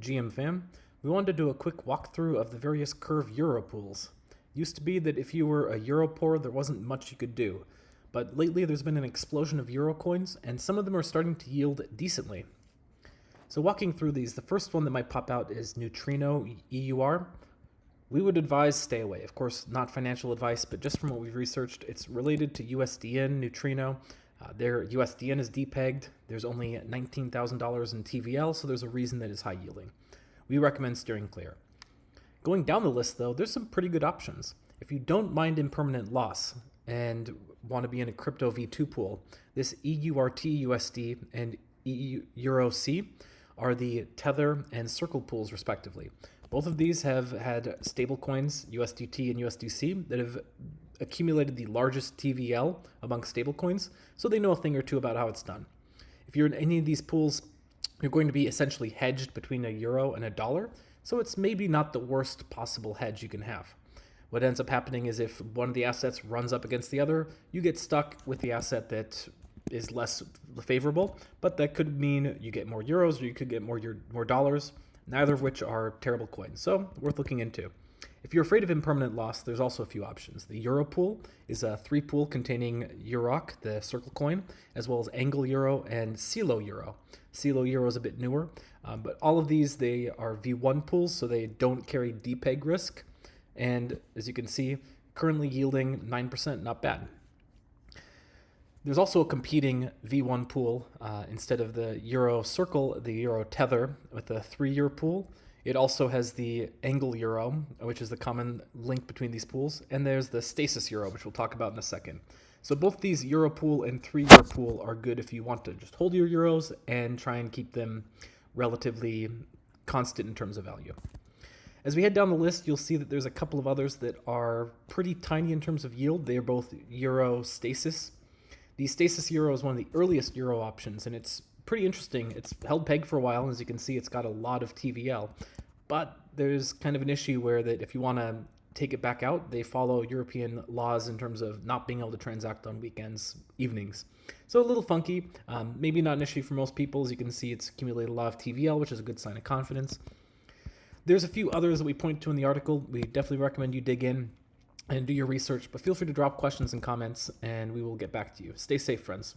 GM fam. We wanted to do a quick walkthrough of the various curve euro pools. It used to be that if you were a euro poor, there wasn't much you could do. But lately there's been an explosion of euro coins, and some of them are starting to yield decently. So walking through these, the first one that might pop out is Neutrino EUR. We would advise stay away. Of course, not financial advice, but just from what we've researched, it's related to USDN, Neutrino. Their USDN is depegged. There's only $19,000 in TVL, so there's a reason that it's high yielding. We recommend steering clear. Going down the list, though, there's some pretty good options. If you don't mind impermanent loss and want to be in a crypto V2 pool, this EURT USD and EUROC are the Tether and Circle pools, respectively. Both of these have had stablecoins, USDT and USDC, that have accumulated the largest TVL among stablecoins, so they know a thing or two about how it's done. If you're in any of these pools, you're going to be essentially hedged between a euro and a dollar, so it's maybe not the worst possible hedge you can have. What ends up happening is if one of the assets runs up against the other, you get stuck with the asset that is less favorable, but that could mean you get more euros or you could get more dollars, neither of which are terrible coins, so worth looking into. If you're afraid of impermanent loss, there's also a few options. The Euro pool is a 3 pool containing EUROkay, the circle coin, as well as Angle Euro and CeLO Euro. CeLO Euro is a bit newer, but all of these, they are V1 pools, so they don't carry depeg risk. And as you can see, currently yielding 9%, not bad. There's also a competing V1 pool instead of the Euro Circle, the Euro Tether with a 3-year pool. It also has the Angle Euro, which is the common link between these pools, and there's the Stasis Euro, which we'll talk about in a second. So both these Euro pool and 3-year pool are good if you want to just hold your euros and try and keep them relatively constant in terms of value. As we head down the list, you'll see that there's a couple of others that are pretty tiny in terms of yield. They are both Euro Stasis. The Stasis Euro is one of the earliest Euro options, and it's pretty interesting. It's held peg for a while, and as you can see, it's got a lot of TVL. But there's kind of an issue where that if you want to take it back out, they follow European laws in terms of not being able to transact on weekends, evenings. So a little funky, maybe not an issue for most people. As you can see, it's accumulated a lot of TVL, which is a good sign of confidence. There's a few others that we point to in the article. We definitely recommend you dig in and do your research, but feel free to drop questions and comments, and we will get back to you. Stay safe, friends.